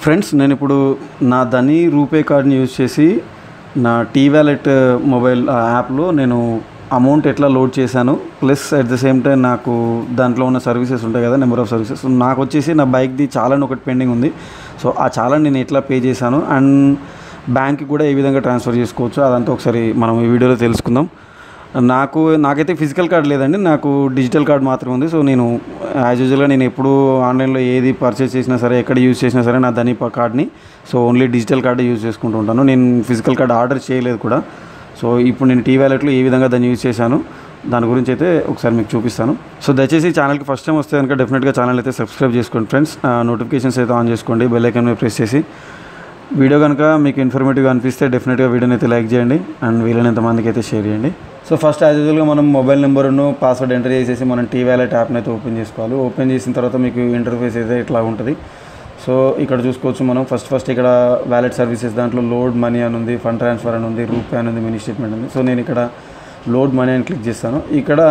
Friends, నేను ఇప్పుడు నా ధనీ రూపే కార్డ్ని యూజ్ చేసి నా టీ వ్యాలెట్ మొబైల్ యాప్లో నేను అమౌంట్ ఎట్లా లోడ్ చేశాను, plus at the same time నాకు దాంట్లో ఉన్న సర్వీసెస్ ఉంటాయి కదా, నెంబర్ ఆఫ్ సర్వీసెస్. నాకు వచ్చేసి నా బైక్ది చాలాన్ ఒకటి పెండింగ్ ఉంది. సో ఆ చాలాన్ నేను ఎట్లా పే చేశాను అండ్ బ్యాంక్కి కూడా ఏ విధంగా ట్రాన్స్ఫర్ చేసుకోవచ్చు అదంతా ఒకసారి మనం ఈ వీడియోలో తెలుసుకుందాం. నాకైతే ఫిజికల్ కార్డ్ లేదండి, నాకు డిజిటల్ కార్డ్ మాత్రమే ఉంది. సో నేను యాజ్ యూజువల్గా నేను ఎప్పుడు ఆన్లైన్లో ఏది పర్చేస్ చేసినా సరే, ఎక్కడ యూజ్ చేసినా సరే నా ధనీ కార్డ్ని so only digital card use చేసుకుంటూ ఉంటాను. నేను ఫిజికల్ కార్డ్ ఆర్డర్ చేయలేదు కూడా. సో ఇప్పుడు నేను టీ వ్యాలెట్లో ఏ విధంగా దాన్ని యూజ్ చేశాను దాని గురించి అయితే ఒకసారి మీకు చూపిస్తాను. సో దయచేసి ఛానల్కి ఫస్ట్ టైం వస్తే కనుక డెఫినెట్గా ఛానల్ అయితే సబ్స్క్రైబ్ చేసుకోండి ఫ్రెండ్స్. నోటిఫికేషన్స్ అయితే ఆన్ చేసుకోండి, బెల్ ఐకాన్ మీద ప్రెస్ చేసి. వీడియో కనుక మీకు ఇన్ఫర్మేటివ్గా అనిపిస్తే డెఫినెట్గా వీడియోని అయితే లైక్ చేయండి అండ్ వీలైనంత మందికి అయితే షేర్ చేయండి. సో ఫస్ట్ యాజ్ యూజువల్గా మనం మొబైల్ నెంబర్ను పాస్వర్డ్ ఎంటర్ చేసేసి మనం టీ వ్యాలెట్ యాప్ని అయితే ఓపెన్ చేసుకోవాలి. ఓపెన్ చేసిన తర్వాత మీకు ఇంటర్ఫేస్ అయితే ఇట్లా ఉంటుంది. సో ఇక్కడ చూసుకోవచ్చు మనం ఫస్ట్ ఇక్కడ వ్యాలెట్ సర్వీసెస్ దాంట్లో లోడ్ మనీ అని ఉంది, ఫండ్ ట్రాన్స్ఫర్ అని ఉంది, రూపే అని ఉంది, మినీ స్టేట్మెంట్ ఉంది. సో నేను ఇక్కడ లోడ్ మనీ అని క్లిక్ చేస్తాను. ఇక్కడ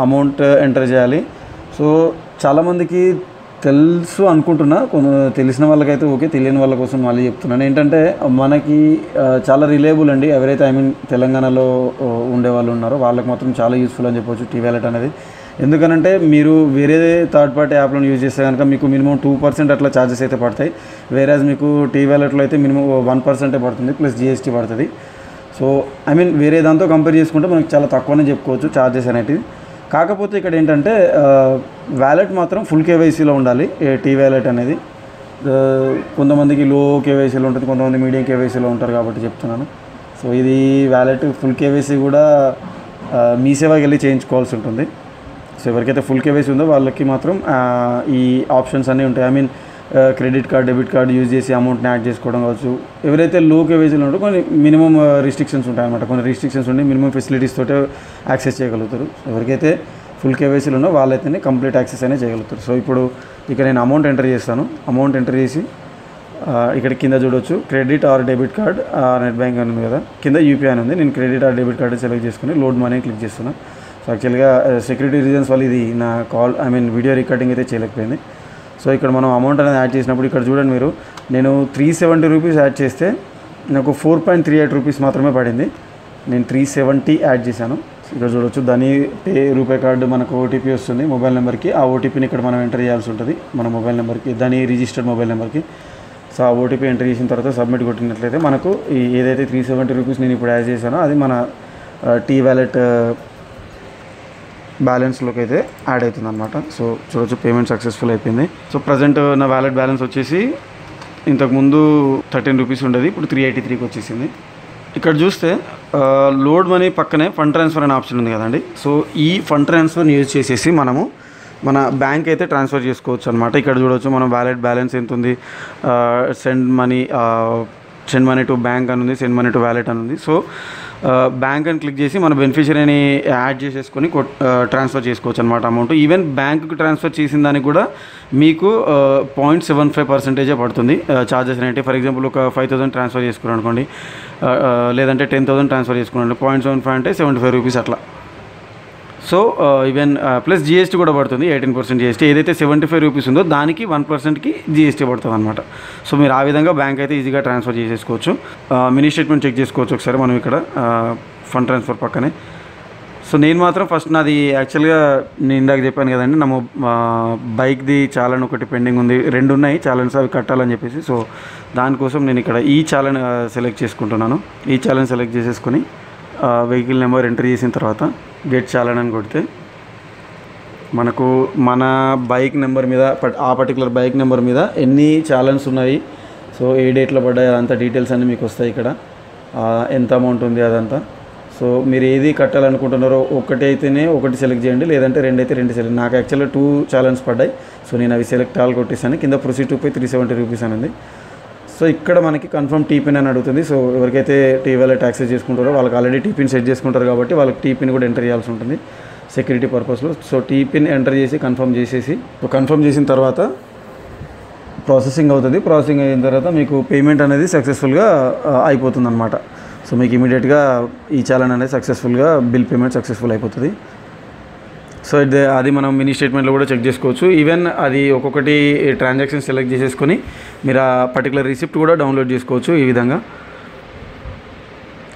అమౌంట్ ఎంటర్ చేయాలి. సో చాలామందికి తెలుసు అనుకుంటున్నా, తెలిసిన వాళ్ళకైతే ఓకే, తెలియని వాళ్ళ కోసం మళ్ళీ చెప్తున్నాను. ఏంటంటే మనకి చాలా రిలయబుల్ అండి. ఎవరైతే తెలంగాణలో ఉండేవాళ్ళు ఉన్నారో వాళ్ళకి మాత్రం చాలా యూస్ఫుల్ అని చెప్పొచ్చు టీ వ్యాలెట్ అనేది. ఎందుకనంటే మీరు వేరే థర్డ్ పార్టీ యాప్లను యూజ్ చేస్తే కనుక మీకు మినిమం 2% అట్లా ఛార్జెస్ అయితే పడతాయి. వేరేజ్ మీకు టీ వ్యాలెట్లో అయితే మినిమం 1% పడుతుంది, ప్లస్ GST పడుతుంది. సో వేరే దాంతో కంపేర్ చేసుకుంటే మనకి చాలా తక్కువనే చెప్పుకోవచ్చు ఛార్జెస్ అనేటివి. కాకపోతే ఇక్కడ ఏంటంటే వ్యాలెట్ మాత్రం ఫుల్ కేవైసీలో ఉండాలి. టీ వ్యాలెట్ అనేది కొంతమందికి లో కేవైసీలో ఉంటుంది, కొంతమంది మీడియం కేవైసీలో ఉంటారు కాబట్టి చెప్తున్నాను. సో ఇది వ్యాలెట్ ఫుల్ కేవైసీ కూడా మీ సేవకి వెళ్ళి చేయించుకోవాల్సి ఉంటుంది. సో ఎవరికైతే ఫుల్ కేవైసీ ఉందో వాళ్ళకి మాత్రం ఈ ఆప్షన్స్ అన్నీ ఉంటాయి. Credit card, debit card use చేసి అమౌంట్ని యాడ్ చేసుకోవడం కావచ్చు. ఎవరైతే లో కేవైసీలో ఉంటారో కొన్ని మినిమం రిస్ట్రిక్షన్స్ ఉంటాయన్నమాట. కొన్ని రిస్ట్రిక్షన్స్ ఉండి మినిమం ఫెసిలిటీస్ తోటే యాక్సెస్ చేయగలుగుతారు. ఎవరికైతే ఫుల్ కేవైసీలో ఉన్నో వాళ్ళైతేనే కంప్లీట్ యాక్సెస్ అనేది చేయగలుగుతారు. సో ఇప్పుడు ఇక్కడ నేను అమౌంట్ ఎంటర్ చేస్తాను. అమౌంట్ ఎంటర్ చేసి ఇక్కడ కింద చూడవచ్చు credit are debit card, net bank అని ఉంది కదా, కింద UPI అని ఉంది. నేను credit are debit card select చేసుకుని లోడ్ మనీ క్లిక్ చేస్తున్నాను. సో యాక్చువల్గా సెక్యూరిటీ రీజన్స్ వల్ల ఇది నా వీడియో రికార్డింగ్ అయితే చేయలేకపోయింది. సో ఇక్కడ మనం అమౌంట్ అనేది యాడ్ చేసినప్పుడు ఇక్కడ చూడండి మీరు, నేను 370 రూపీస్ యాడ్ చేస్తే నాకు 4.38 రూపీస్ మాత్రమే పడింది. నేను 370 యాడ్ చేశాను. ఇక్కడ చూడవచ్చు ధనీ పే రూపే కార్డు మనకు OTP వస్తుంది మొబైల్ నెంబర్కి. ఆ OTPని ఇక్కడ మనం ఎంటర్ చేయాల్సి ఉంటుంది మన మొబైల్ నెంబర్కి, ధనీ రిజిస్టర్డ్ మొబైల్ నెంబర్కి. సో ఆ OTP ఎంటర్ చేసిన తర్వాత సబ్మిట్ కొట్టినట్లయితే మనకు ఏదైతే 370 రూపీస్ నేను ఇప్పుడు యాడ్ చేశానో అది మన టీ వ్యాలెట్ బ్యాలెన్స్లోకి అయితే యాడ్ అవుతుంది అనమాట. సో చూడవచ్చు పేమెంట్ సక్సెస్ఫుల్ అయిపోయింది. సో ప్రజెంట్ నా వ్యాలెట్ బ్యాలెన్స్ వచ్చేసి ఇంతకుముందు 13 రూపీస్ ఉండేది, ఇప్పుడు 383కి వచ్చేసింది. ఇక్కడ చూస్తే లోడ్ మనీ పక్కనే ఫండ్ ట్రాన్స్ఫర్ అనే ఆప్షన్ ఉంది కదండి. సో ఈ ఫండ్ ట్రాన్స్ఫర్ని యూజ్ చేసేసి మనము మన బ్యాంక్ అయితే ట్రాన్స్ఫర్ చేసుకోవచ్చు అనమాట. ఇక్కడ చూడవచ్చు మనం వ్యాలెట్ బ్యాలెన్స్ ఎంత ఉంది, సెండ్ మనీ టు బ్యాంక్ అని ఉంది, సెండ్ మనీ టు వ్యాలెట్ అని ఉంది. సో బ్యాంక్ అని క్లిక్ చేసి మన బెనిఫిషరీని యాడ్ చేసేసుకొని ట్రాన్స్ఫర్ చేసుకోవచ్చు అనమాట అమౌంట్. ఈవెన్ బ్యాంకుకి ట్రాన్స్ఫర్ చేసిన దానికి కూడా మీకు 0.75% పడుతుంది ఛార్జెస్ అనేవి. ఫర్ ఎగ్జాంపుల్ ఒక 5,000 ట్రాన్స్ఫర్ చేసుకున్నాను అనుకోండి, లేదంటే 10,000 ట్రాన్స్ఫర్ చేసుకున్నాను, 0.75 అంటే 75 రూపీస్ అట్లా. సో ఈవెన్ ప్లస్ GST కూడా పడుతుంది, 18% GST. ఏదైతే 75 రూపీస్ ఉందో దానికి 1%కి GST పడుతుంది అనమాట. సో మీరు ఆ విధంగా బ్యాంక్ అయితే ఈజీగా ట్రాన్స్ఫర్ చేసేసుకోవచ్చు. మినీ స్టేట్మెంట్ చెక్ చేసుకోవచ్చు ఒకసారి మనం ఇక్కడ ఫండ్ ట్రాన్స్ఫర్ పక్కనే. సో నేను మాత్రం ఫస్ట్ నాది యాక్చువల్గా నేను ఇందాక చెప్పాను కదండి, నా బైక్ది చాలాన్ ఒకటి పెండింగ్ ఉంది, 2 ఉన్నాయి చాలన్స్, అవి కట్టాలని చెప్పేసి. సో దానికోసం నేను ఇక్కడ ఈ చాలన్ సెలెక్ట్ చేసుకుంటున్నాను. ఈ చాలన్ సెలెక్ట్ చేసేసుకొని వెహికల్ నెంబర్ ఎంటర్ చేసిన తర్వాత గెట్ చాలన్ అని కొడితే మనకు మన బైక్ నెంబర్ మీద, ఆ పర్టికులర్ బైక్ నెంబర్ మీద ఎన్ని చాలన్స్ ఉన్నాయి, సో ఏ డేట్లో పడ్డాయి అదంతా డీటెయిల్స్ అన్నీ మీకు వస్తాయి. ఇక్కడ ఎంత అమౌంట్ ఉంది అదంతా. సో మీరు ఏది కట్టాలనుకుంటున్నారో ఒకటి అయితేనే ఒకటి సెలెక్ట్ చేయండి, లేదంటే 2 అయితే 2 సెలెక్ట్. నాకు యాక్చువల్గా 2 చాలన్స్ పడ్డాయి. సో నేను అవి సెలెక్ట్ ఆల్ కొట్టేసాను. కింద ప్రొసీడ్ టు పే 370 రూపీస్ అని ఉంది. సో ఇక్కడ మనకి కన్ఫర్మ్ టీపిన్ అని అడుగుతుంది. సో ఎవరికైతే టీ వ్యాలెట్ యాక్సెస్ చేసుకుంటారో వాళ్ళకి ఆల్రెడీ టీపిన్ సెట్ చేసుకుంటారు కాబట్టి వాళ్ళకి టీపిన్ కూడా ఎంటర్ చేయాల్సి ఉంటుంది సెక్యూరిటీ పర్పస్లో. సో టీపిన్ ఎంటర్ చేసి కన్ఫర్మ్ చేసిన తర్వాత ప్రాసెసింగ్ అవుతుంది. ప్రాసెసింగ్ అయిన తర్వాత మీకు పేమెంట్ అనేది సక్సెస్ఫుల్గా అయిపోతుంది అనమాట. సో మీకు ఇమీడియట్గా ఈ చాలన్ అనేది సక్సెస్ఫుల్గా బిల్ పేమెంట్ సక్సెస్ఫుల్ అయిపోతుంది. సో అది మనం మినీ స్టేట్మెంట్లో కూడా చెక్ చేసుకోవచ్చు. ఈవెన్ అది ఒక్కొక్కటి ట్రాన్సాక్షన్ సెలెక్ట్ చేసేసుకొని మీరు ఆ పర్టికులర్ రిసిప్ట్ కూడా డౌన్లోడ్ చేసుకోవచ్చు ఈ విధంగా.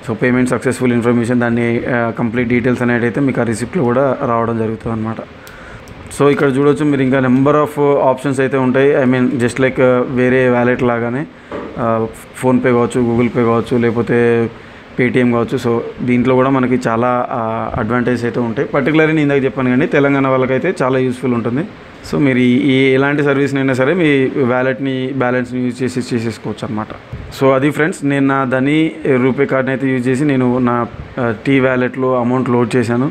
సో పేమెంట్ సక్సెస్ఫుల్ ఇన్ఫర్మేషన్ దాన్ని కంప్లీట్ డీటెయిల్స్ అనేది అయితే మీకు ఆ రిసిప్ట్లో కూడా రావడం జరుగుతుంది అనమాట. సో ఇక్కడ చూడవచ్చు మీరు ఇంకా నెంబర్ ఆఫ్ ఆప్షన్స్ అయితే ఉంటాయి. ఐ మీన్ జస్ట్ లైక్ వేరే వ్యాలెట్ లాగానే ఫోన్పే కావచ్చు, గూగుల్ పే కావచ్చు, లేకపోతే పేటిఎం కావచ్చు. సో దీంట్లో కూడా మనకి చాలా అడ్వాంటేజ్ అయితే ఉంటాయి. పర్టికులర్లీ నేను ఇందాక చెప్పాను కానీ తెలంగాణ వాళ్ళకైతే చాలా యూస్ఫుల్ ఉంటుంది. సో మీరు ఎలాంటి సర్వీస్నైనా సరే మీ బ్యాలెన్స్ని యూజ్ చేసేసుకోవచ్చు అనమాట. సో అది ఫ్రెండ్స్, నేను నా ధనీ రూపే కార్డ్ని అయితే యూజ్ చేసి నేను నా టీ వ్యాలెట్లో అమౌంట్ లోడ్ చేశాను.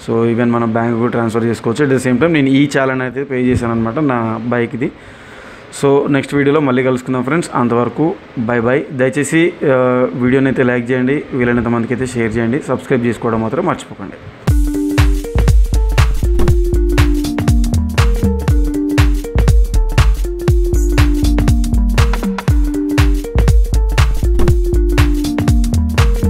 సో ఈవెన్ మనం బ్యాంకుకు ట్రాన్స్ఫర్ చేసుకోవచ్చు. అట్ ద సేమ్ టైం నేను ఈ చాలన్ అయితే పే చేశాను అనమాట నా బైక్ది. సో నెక్స్ట్ వీడియోలో మళ్ళీ కలుసుకుందాం ఫ్రెండ్స్. అంతవరకు బై. దయచేసి వీడియోని అయితే లైక్ చేయండి, వీలైనంత మందికి అయితే షేర్ చేయండి, సబ్స్క్రైబ్ చేసుకోవడం మాత్రం మర్చిపోకండి.